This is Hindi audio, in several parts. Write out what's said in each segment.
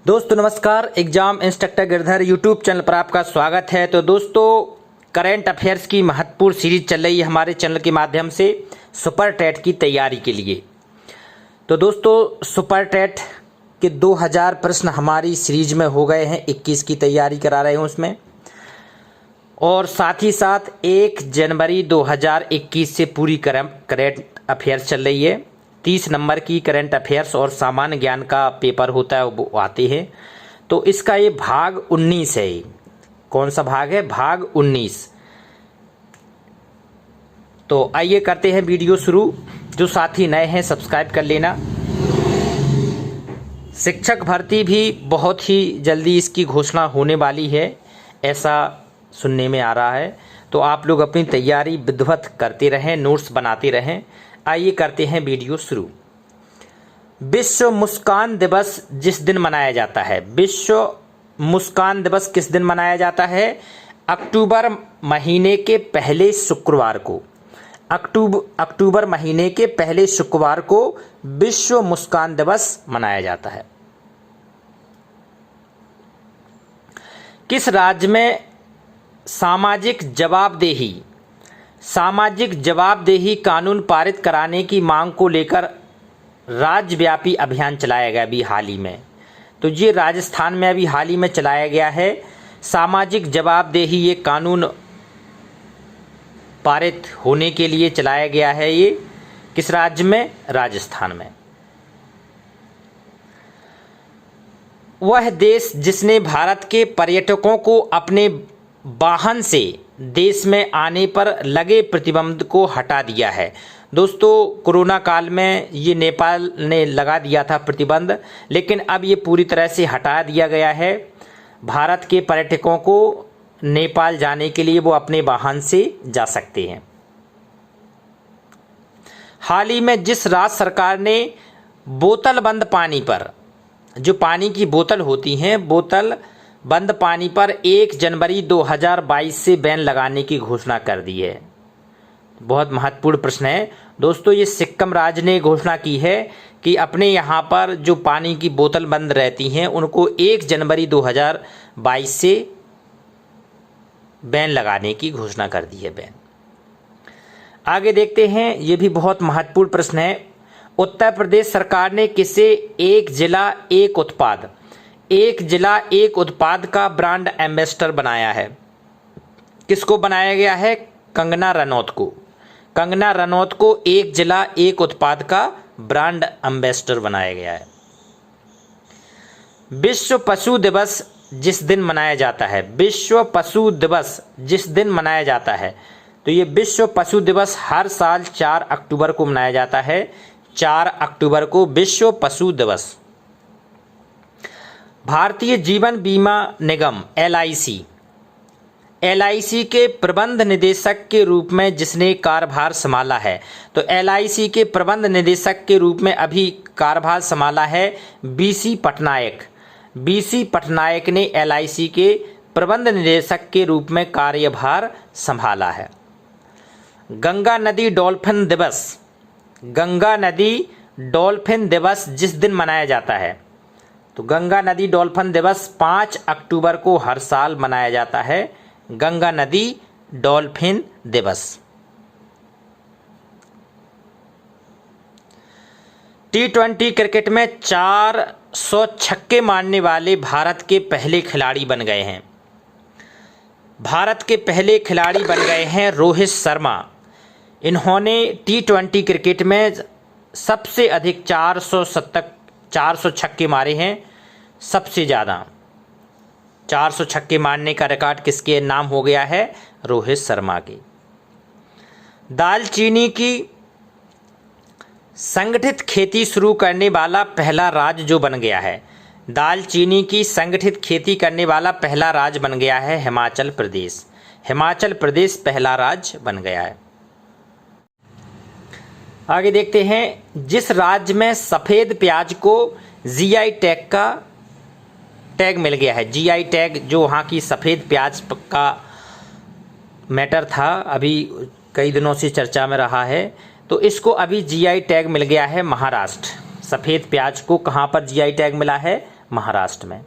दोस्तों नमस्कार, exam instructor Girdhar YouTube channel पर आपका स्वागत है। तो दोस्तों करंट अफेयर्स की महत्वपूर्ण सीरीज चल रही है हमारे चैनल के माध्यम से सुपर टेट की तैयारी के लिए। तो दोस्तों सुपर टेट के 2000 प्रश्न हमारी सीरीज में हो गए हैं, 21 की तैयारी करा रहे हूँ उसमें, और साथ ही साथ 1 जनवरी 2021 से पूरी करंट अफेयर्स चल रही है। 30 नंबर की करंट अफेयर्स और सामान्य ज्ञान का पेपर होता है, वो आते हैं। तो इसका ये भाग 19 है। कौन सा भाग है? भाग 19। तो आइए करते हैं वीडियो शुरू। जो साथी नए हैं सब्सक्राइब कर लेना। शिक्षक भर्ती भी बहुत ही जल्दी इसकी घोषणा होने वाली है, ऐसा सुनने में आ रहा है। तो आप लोग अपनी तैयारी विधिवत करते रहें, नोट्स बनाते रहें। आइए करते हैं वीडियो शुरू। विश्व मुस्कान दिवस जिस दिन मनाया जाता है, विश्व मुस्कान दिवस किस दिन मनाया जाता है? अक्टूबर महीने के पहले शुक्रवार को। अक्टूबर महीने के पहले शुक्रवार को विश्व मुस्कान दिवस मनाया जाता है। किस राज्य में सामाजिक जवाबदेही कानून पारित कराने की मांग को लेकर राज्यव्यापी अभियान चलाया गया अभी हाल ही में? तो ये राजस्थान में अभी हाल ही में चलाया गया है। सामाजिक जवाबदेही ये कानून पारित होने के लिए चलाया गया है। ये किस राज्य में? राजस्थान में। वह देश जिसने भारत के पर्यटकों को अपने वाहन से देश में आने पर लगे प्रतिबंध को हटा दिया है। दोस्तों कोरोना काल में ये नेपाल ने लगा दिया था प्रतिबंध, लेकिन अब ये पूरी तरह से हटा दिया गया है। भारत के पर्यटकों को नेपाल जाने के लिए वो अपने वाहन से जा सकते हैं। हाल ही में जिस राज्य सरकार ने बोतल बंद पानी पर, जो पानी की बोतल होती हैं, बोतल बंद पानी पर 1 जनवरी 2022 से बैन लगाने की घोषणा कर दी है। बहुत महत्वपूर्ण प्रश्न है दोस्तों। ये सिक्किम राज्य ने घोषणा की है कि अपने यहाँ पर जो पानी की बोतल बंद रहती हैं उनको 1 जनवरी 2022 से बैन लगाने की घोषणा कर दी है। बैन। आगे देखते हैं, ये भी बहुत महत्वपूर्ण प्रश्न है। उत्तर प्रदेश सरकार ने किसे एक जिला एक उत्पाद का ब्रांड एम्बेसडर बनाया है? किसको बनाया गया है? कंगना रनौत को। कंगना रनौत को एक जिला एक उत्पाद का ब्रांड एम्बेसडर बनाया गया है। विश्व पशु दिवस जिस दिन मनाया जाता है, विश्व पशु दिवस जिस दिन मनाया जाता है, तो ये विश्व पशु दिवस हर साल 4 अक्टूबर को मनाया जाता है। 4 अक्टूबर को विश्व पशु दिवस। भारतीय जीवन बीमा निगम LIC के प्रबंध निदेशक के रूप में जिसने कार्यभार संभाला है, तो LIC के प्रबंध निदेशक के रूप में अभी कार्यभार संभाला है BC पटनायक। BC पटनायक ने LIC के प्रबंध निदेशक के रूप में कार्यभार संभाला है। गंगा नदी डॉल्फिन दिवस जिस दिन मनाया जाता है, तो गंगा नदी डॉल्फिन दिवस 5 अक्टूबर को हर साल मनाया जाता है। गंगा नदी डॉल्फिन दिवस। T20 क्रिकेट में 400 छक्के मारने वाले भारत के पहले खिलाड़ी बन गए हैं। भारत के पहले खिलाड़ी बन गए हैं रोहित शर्मा। इन्होंने T20 क्रिकेट में सबसे अधिक 400 छक्के मारे हैं। सबसे ज़्यादा 400 छक्के मारने का रिकॉर्ड किसके नाम हो गया है? रोहित शर्मा के। दालचीनी की संगठित खेती शुरू करने वाला पहला राज्य जो बन गया है, दालचीनी की संगठित खेती करने वाला पहला राज्य बन गया है हिमाचल प्रदेश। हिमाचल प्रदेश पहला राज्य बन गया है। आगे देखते हैं, जिस राज्य में सफ़ेद प्याज को GI टैग का टैग मिल गया है। GI टैग जो वहाँ की सफ़ेद प्याज का मैटर था, अभी कई दिनों से चर्चा में रहा है, तो इसको अभी GI टैग मिल गया है महाराष्ट्र। सफ़ेद प्याज को कहाँ पर GI टैग मिला है? महाराष्ट्र में।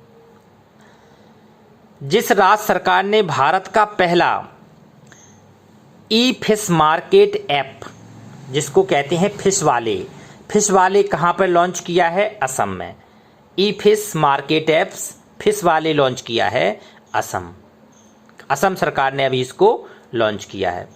जिस राज्य सरकार ने भारत का पहला ई फिश मार्केट ऐप, जिसको कहते हैं फिश वाले कहाँ पर लॉन्च किया है? असम में। ई फिश मार्केट ऐप्स फिश वाले लॉन्च किया है असम सरकार ने अभी इसको लॉन्च किया है।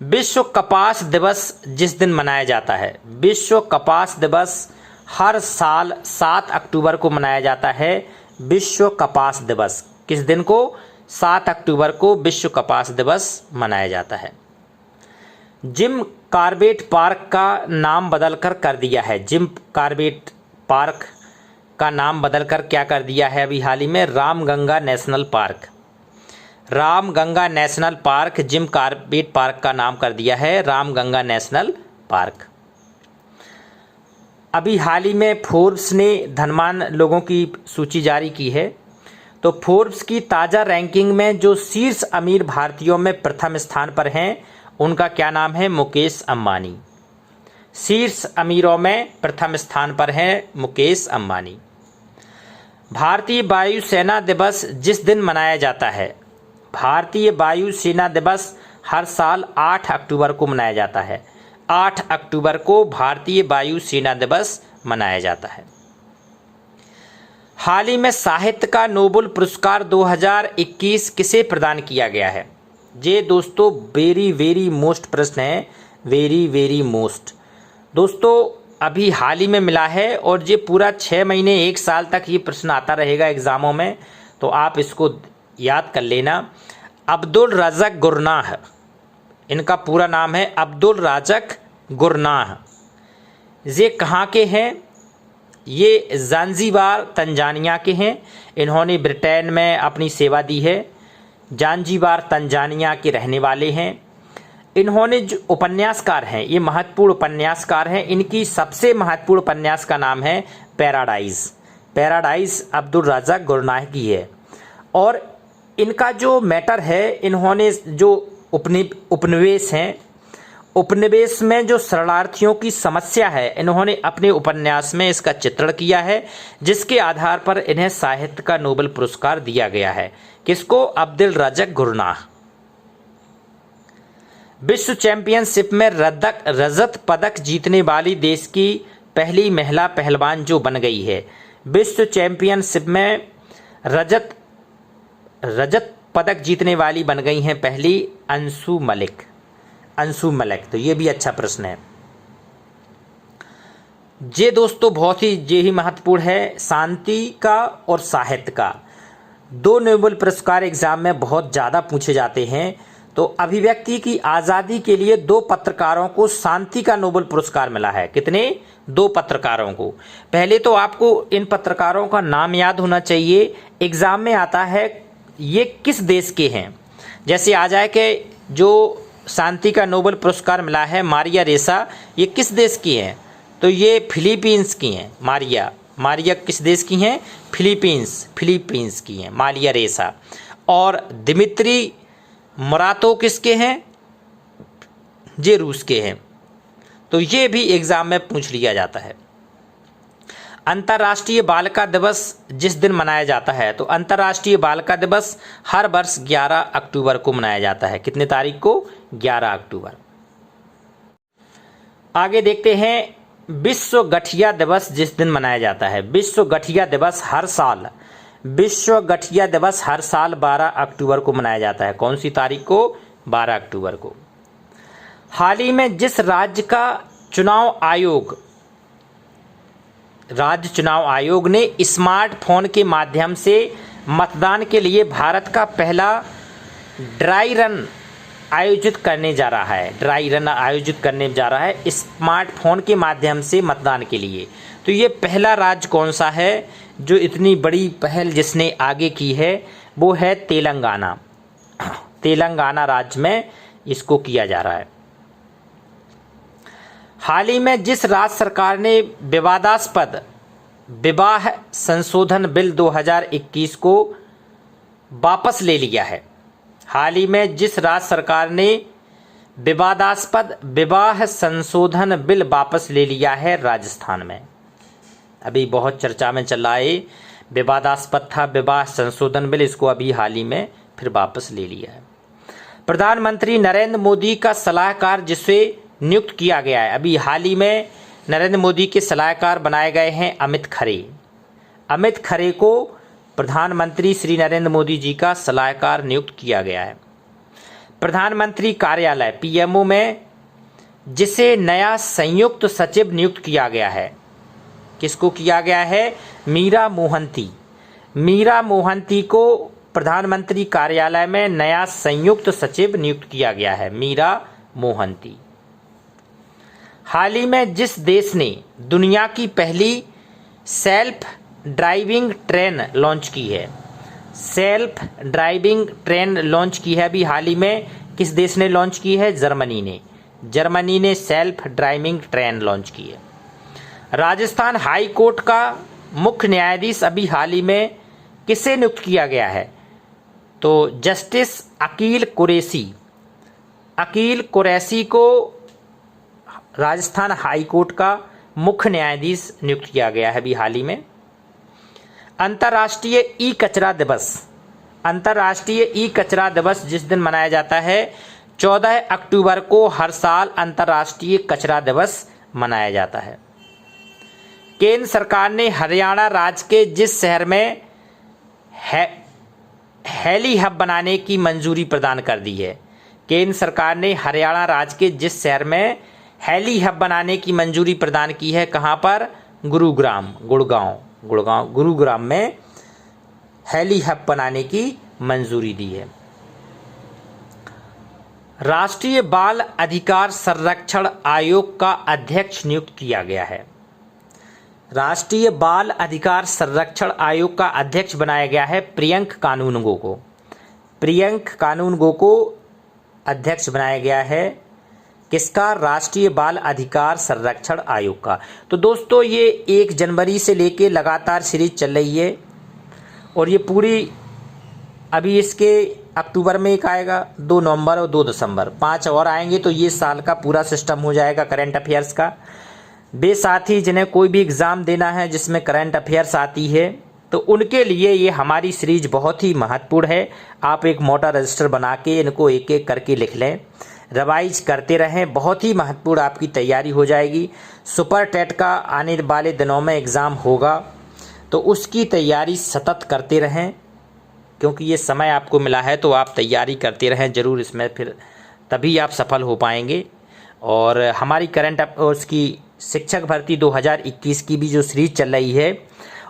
विश्व कपास दिवस जिस दिन मनाया जाता है, विश्व कपास दिवस हर साल 7 अक्टूबर को मनाया जाता है। विश्व कपास दिवस किस दिन को? 7 अक्टूबर को विश्व कपास दिवस मनाया जाता है। जिम कॉर्बेट पार्क का नाम बदलकर कर दिया है। जिम कॉर्बेट पार्क का नाम बदलकर क्या कर दिया है अभी हाल ही में? Ramganga national park. Ramganga national park Jim Corbett park का नाम कर दिया है रामगंगा नेशनल पार्क। अभी हाल ही में फोर्ब्स ने धनवान लोगों की सूची जारी की है। तो फोर्ब्स की ताज़ा रैंकिंग में जो शीर्ष अमीर भारतीयों में प्रथम स्थान पर हैं, उनका क्या नाम है? मुकेश अंबानी। शीर्ष अमीरों में प्रथम स्थान पर हैं मुकेश अंबानी। भारतीय वायुसेना दिवस जिस दिन मनाया जाता है, भारतीय वायुसेना दिवस हर साल 8 अक्टूबर को मनाया जाता है। 8 अक्टूबर को भारतीय वायुसेना दिवस मनाया जाता है। हाल ही में साहित्य का नोबेल पुरस्कार 2021 किसे प्रदान किया गया है? ये दोस्तों वेरी मोस्ट प्रश्न है, वेरी मोस्ट। दोस्तों अभी हाल ही में मिला है और ये पूरा 6 महीने 1 साल तक ये प्रश्न आता रहेगा एग्जामों में, तो आप इसको याद कर लेना। अब्दुल रज़ाक गुरनाह, इनका पूरा नाम है अब्दुल रज़ाक गुरनाह। ये कहाँ के हैं? ये ज़ांज़ीबार तंजानिया के हैं। इन्होंने ब्रिटेन में अपनी सेवा दी है। ज़ांज़ीबार तंजानिया के रहने वाले हैं। इन्होंने जो उपन्यासकार हैं, ये महत्वपूर्ण उपन्यासकार हैं। इनकी सबसे महत्वपूर्ण उपन्यास का नाम है पैराडाइज अब्दुल रज़ाक गुरनाह की है। और इनका जो मैटर है, इन्होंने जो उपनिवेश हैं, उपनिवेश में जो शरणार्थियों की समस्या है, इन्होंने अपने उपन्यास में इसका चित्रण किया है, जिसके आधार पर इन्हें साहित्य का नोबेल पुरस्कार दिया गया है। किसको? अब्दुल रज़ाक गुरनाह। विश्व चैंपियनशिप में रजत पदक जीतने वाली देश की पहली महिला पहलवान जो बन गई है, विश्व चैंपियनशिप में रजत पदक जीतने वाली बन गई हैं पहली अंशु मलिक। तो ये भी अच्छा प्रश्न है। ये दोस्तों बहुत ही महत्वपूर्ण है। शांति का और साहित्य का 2 नोबेल पुरस्कार एग्जाम में बहुत ज़्यादा पूछे जाते हैं। तो अभिव्यक्ति की आज़ादी के लिए 2 पत्रकारों को शांति का नोबेल पुरस्कार मिला है। कितने? 2 पत्रकारों को। पहले तो आपको इन पत्रकारों का नाम याद होना चाहिए। एग्जाम में आता है ये किस देश के हैं। जैसे आ जाए कि जो शांति का नोबेल पुरस्कार मिला है मारिया रेसा, ये किस देश की हैं? तो ये फिलीपींस की हैं। मारिया किस देश की हैं? फिलीपींस की हैं मारिया रेसा। और दिमित्री मोरातो किसके हैं? ये रूस के हैं। तो ये भी एग्जाम में पूछ लिया जाता है। अंतर्राष्ट्रीय बालिका दिवस जिस दिन मनाया जाता है, तो अंतर्राष्ट्रीय बालिका दिवस हर वर्ष 11 अक्टूबर को मनाया जाता है। कितने तारीख को? 11 अक्टूबर। आगे देखते हैं विश्व गठिया दिवस जिस दिन मनाया जाता है। विश्व गठिया दिवस हर साल 12 अक्टूबर को मनाया जाता है। कौन सी तारीख को? 12 अक्टूबर को। हाल ही में जिस राज्य चुनाव आयोग ने स्मार्टफोन के माध्यम से मतदान के लिए भारत का पहला ड्राई रन आयोजित करने जा रहा है स्मार्टफोन के माध्यम से मतदान के लिए। तो ये पहला राज्य कौन सा है जो इतनी बड़ी पहल जिसने आगे की है? वो है तेलंगाना राज्य में इसको किया जा रहा है। हाल ही में जिस राज्य सरकार ने विवादास्पद विवाह संशोधन बिल 2021 को वापस ले लिया है, हाल ही में जिस राज्य सरकार ने विवादास्पद विवाह संशोधन बिल वापस ले लिया है, राजस्थान में। अभी बहुत चर्चा में चल रहा है, विवादास्पद था विवाह संशोधन बिल, इसको अभी हाल ही में फिर वापस ले लिया है। प्रधानमंत्री नरेंद्र मोदी का सलाहकार जिसे नियुक्त किया गया है, अभी हाल ही में नरेंद्र मोदी के सलाहकार बनाए गए हैं अमित खरे। अमित खरे को प्रधानमंत्री श्री नरेंद्र मोदी जी का सलाहकार नियुक्त किया गया है। प्रधानमंत्री कार्यालय पीएमओ में जिसे नया संयुक्त सचिव नियुक्त किया गया है, किसको किया गया है? मीरा मोहंती। मीरा मोहंती को प्रधानमंत्री कार्यालय में नया संयुक्त सचिव नियुक्त किया गया है, मीरा मोहंती। हाल ही में जिस देश ने दुनिया की पहली सेल्फ ड्राइविंग ट्रेन लॉन्च की है, सेल्फ ड्राइविंग ट्रेन लॉन्च की है, अभी हाल ही में किस देश ने लॉन्च की है? जर्मनी ने। जर्मनी ने सेल्फ ड्राइविंग ट्रेन लॉन्च की है। राजस्थान हाई कोर्ट का मुख्य न्यायाधीश अभी हाल ही में किसे नियुक्त किया गया है? तो जस्टिस अकील कुरैशी। अकील कुरैशी को राजस्थान हाई कोर्ट का मुख्य न्यायाधीश नियुक्त किया गया है अभी हाल ही में। अंतर्राष्ट्रीय ई कचरा दिवस। अंतर्राष्ट्रीय ई कचरा दिवस जिस दिन मनाया जाता है 14 अक्टूबर को हर साल अंतर्राष्ट्रीय कचरा दिवस मनाया जाता है। केंद्र सरकार ने हरियाणा राज्य के जिस शहर में हेली हब बनाने की मंजूरी प्रदान कर दी है, केंद्र सरकार ने हरियाणा राज्य के जिस शहर में हेली हब बनाने की मंजूरी प्रदान की है, कहाँ पर? गुरुग्राम में हेली हब बनाने की मंजूरी दी है। राष्ट्रीय बाल अधिकार संरक्षण आयोग का अध्यक्ष नियुक्त किया गया है। राष्ट्रीय बाल अधिकार संरक्षण आयोग का अध्यक्ष बनाया गया है प्रियंक कानूनगो को। प्रियंक कानूनगो को अध्यक्ष बनाया गया है किसका? राष्ट्रीय बाल अधिकार संरक्षण आयोग का। तो दोस्तों ये 1 जनवरी से लेके लगातार सीरीज चल रही है और ये पूरी अभी इसके अक्टूबर में एक आएगा, 2 नवंबर और 2 दिसंबर, 5 और आएंगे, तो ये साल का पूरा सिस्टम हो जाएगा करंट अफेयर्स का। बेसाथी जिन्हें कोई भी एग्ज़ाम देना है जिसमें करंट अफेयर्स आती है तो उनके लिए ये हमारी सीरीज बहुत ही महत्वपूर्ण है। आप एक मोटा रजिस्टर बना के इनको एक एक करके लिख लें, रिवाइज करते रहें, बहुत ही महत्वपूर्ण आपकी तैयारी हो जाएगी। सुपर टेट का आने वाले दिनों में एग्ज़ाम होगा तो उसकी तैयारी सतत करते रहें, क्योंकि ये समय आपको मिला है तो आप तैयारी करते रहें ज़रूर, इसमें फिर तभी आप सफल हो पाएंगे। और हमारी करंट अफेयर्स की शिक्षक भर्ती 2021 की भी जो सीरीज चल रही है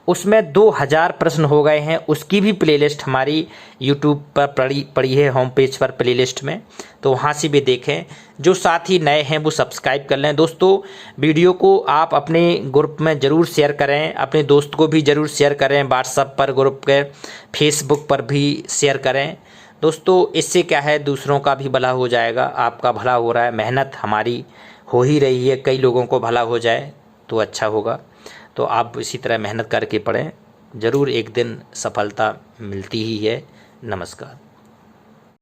उसमें 2000 प्रश्न हो गए हैं, उसकी भी प्लेलिस्ट हमारी यूट्यूब पर पड़ी है, होम पेज पर प्लेलिस्ट में, तो वहाँ से भी देखें। जो साथी नए हैं वो सब्सक्राइब कर लें। दोस्तों वीडियो को आप अपने ग्रुप में ज़रूर शेयर करें, अपने दोस्त को भी ज़रूर शेयर करें, व्हाट्सएप पर ग्रुप के, फेसबुक पर भी शेयर करें। दोस्तों इससे क्या है, दूसरों का भी भला हो जाएगा, आपका भला हो रहा है, मेहनत हमारी हो ही रही है, कई लोगों को भला हो जाए तो अच्छा होगा। तो आप इसी तरह मेहनत करके पढ़ें, ज़रूर एक दिन सफलता मिलती ही है। नमस्कार।